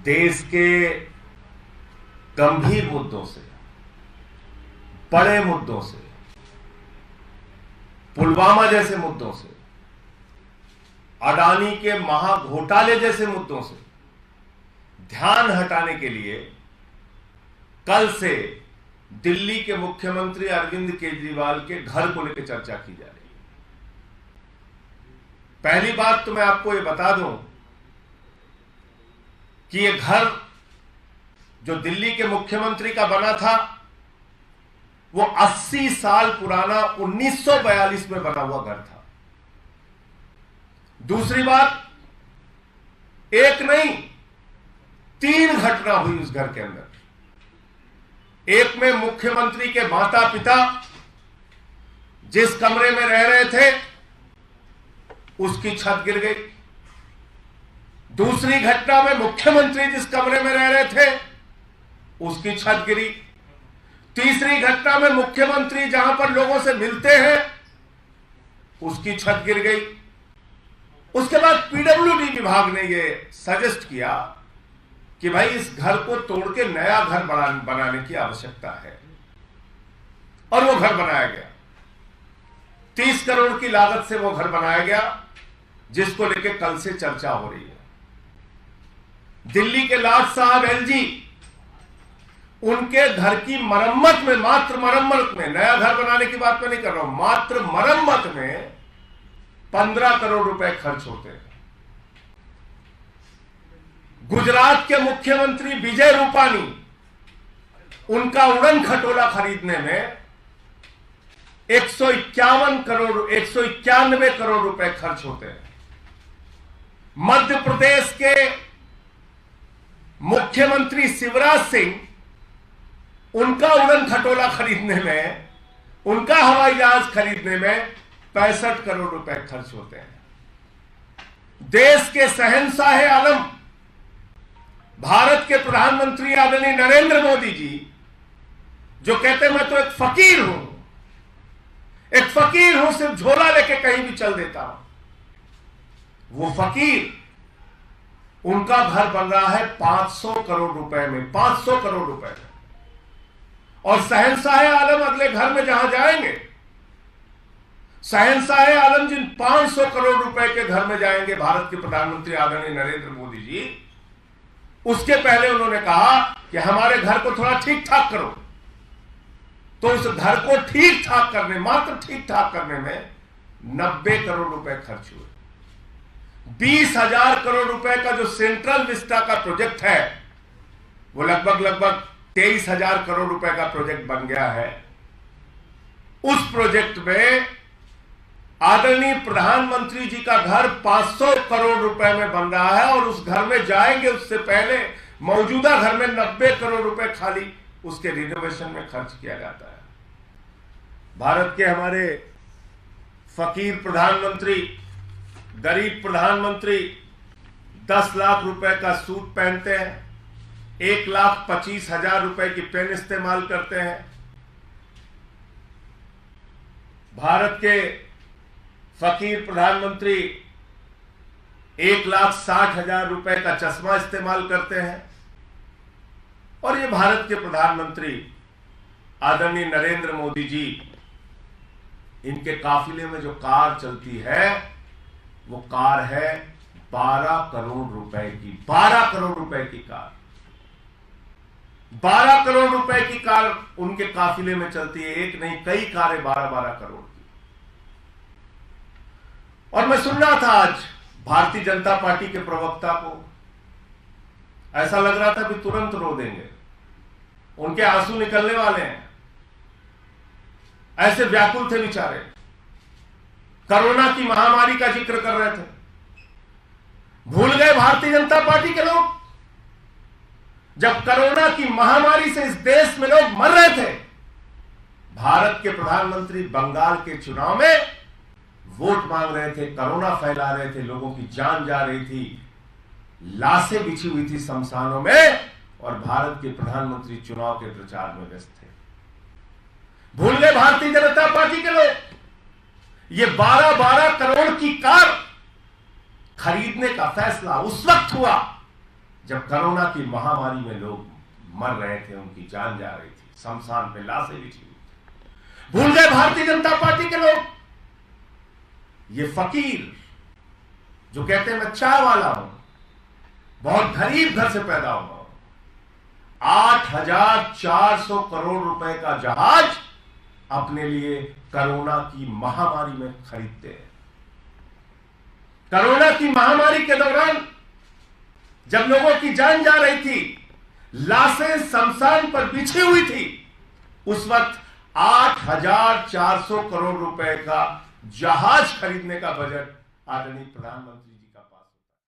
देश के गंभीर मुद्दों से, बड़े मुद्दों से, पुलवामा जैसे मुद्दों से, अडानी के महाघोटाले जैसे मुद्दों से ध्यान हटाने के लिए कल से दिल्ली के मुख्यमंत्री अरविंद केजरीवाल के घर को लेकर चर्चा की जा रही है। पहली बात तो मैं आपको ये बता दूं कि ये घर जो दिल्ली के मुख्यमंत्री का बना था वो 80 साल पुराना 1942 में बना हुआ घर था। दूसरी बात, एक नहीं 3 घटना हुई उस घर के अंदर। एक में मुख्यमंत्री के माता पिता जिस कमरे में रह रहे थे उसकी छत गिर गई। दूसरी घटना में मुख्यमंत्री जिस कमरे में रह रहे थे उसकी छत गिरी। तीसरी घटना में मुख्यमंत्री जहां पर लोगों से मिलते हैं उसकी छत गिर गई। उसके बाद पीडब्ल्यूडी विभाग ने यह सजेस्ट किया कि भाई इस घर को तोड़ के नया घर बनाने की आवश्यकता है, और वो घर बनाया गया। 30 करोड़ की लागत से वो घर बनाया गया, जिसको लेके कल से चर्चा हो रही है। दिल्ली के लाट साहब एलजी, उनके घर की मरम्मत में, मात्र मरम्मत में, नया घर बनाने की बात मैं नहीं कर रहा हूं, मात्र मरम्मत में 15 करोड़ रुपए खर्च होते हैं। गुजरात के मुख्यमंत्री विजय रूपानी, उनका उड़न खटोला खरीदने में 191 करोड़ रुपए खर्च होते हैं। मध्य प्रदेश के मुख्यमंत्री शिवराज सिंह, उनका उड़न खटोला खरीदने में, उनका हवाई जहाज खरीदने में 65 करोड़ रुपए खर्च होते हैं। देश के शहंशाह आलम, भारत के प्रधानमंत्री आदरणीय नरेंद्र मोदी जी, जो कहते हैं मैं तो एक फकीर हूं, सिर्फ झोला लेके कहीं भी चल देता हूं, वो फकीर, उनका घर बन रहा है 500 करोड़ रुपए में, 500 करोड़ रुपए में। और शहंशाह आलम अगले घर में जहां जाएंगे, शहंशाह आलम जिन 500 करोड़ रुपए के घर में जाएंगे भारत के प्रधानमंत्री आदरणीय नरेंद्र मोदी जी, उसके पहले उन्होंने कहा कि हमारे घर को थोड़ा ठीक ठाक करो। तो उस घर को ठीक ठाक करने, मात्र ठीक ठाक करने में 90 करोड़ रुपए खर्च हुए। 20,000 करोड़ रुपए का जो सेंट्रल विस्टा का प्रोजेक्ट है, वो लगभग 23,000 करोड़ रुपए का प्रोजेक्ट बन गया है। उस प्रोजेक्ट में आदरणीय प्रधानमंत्री जी का घर 500 करोड़ रुपए में बन रहा है, और उस घर में जाएंगे उससे पहले मौजूदा घर में 90 करोड़ रुपए खाली उसके रिनोवेशन में खर्च किया जाता है। भारत के हमारे फकीर प्रधानमंत्री, गरीब प्रधानमंत्री 10 लाख रुपए का सूट पहनते हैं, 1,25,000 रुपए की पेन इस्तेमाल करते हैं। भारत के फकीर प्रधानमंत्री 1,60,000 रुपए का चश्मा इस्तेमाल करते हैं। और ये भारत के प्रधानमंत्री आदरणीय नरेंद्र मोदी जी, इनके काफिले में जो कार चलती है वो कार है 12 करोड़ रुपए की, 12 करोड़ रुपए की कार, 12 करोड़ रुपए की कार उनके काफिले में चलती है। एक नहीं, कई कारें 12-12 करोड़ की। और मैं सुन रहा था आज भारतीय जनता पार्टी के प्रवक्ता को, ऐसा लग रहा था कि तुरंत रो देंगे, उनके आंसू निकलने वाले हैं, ऐसे व्याकुल थे बेचारे। कोरोना की महामारी का जिक्र कर रहे थे, भूल गए भारतीय जनता पार्टी के लोग, जब कोरोना की महामारी से इस देश में लोग मर रहे थे, भारत के प्रधानमंत्री बंगाल के चुनाव में वोट मांग रहे थे, कोरोना फैला रहे थे, लोगों की जान जा रही थी, लाशें बिछी हुई थी शमशानों में, और भारत के प्रधानमंत्री चुनाव के प्रचार में व्यस्त थे। भूल गए भारतीय जनता पार्टी के लोग। ये 12-12 करोड़ की कार खरीदने का फैसला उस वक्त हुआ जब कोरोना की महामारी में लोग मर रहे थे, उनकी जान जा रही थी, शमशान पे लाशें बिछी हुई थी, भूल गए भारतीय जनता पार्टी के लोग। ये फकीर जो कहते हैं मैं चाय वाला हूं, बहुत गरीब घर से पैदा हुआ हूं, 8,400 करोड़ रुपए का जहाज अपने लिए कोरोना की महामारी में खरीदते हैं। कोरोना की महामारी के दौरान जब लोगों की जान जा रही थी, लाशें शमशान पर बिछी हुई थी, उस वक्त 8,400 करोड़ रुपए का जहाज खरीदने का बजट आदरणीय प्रधानमंत्री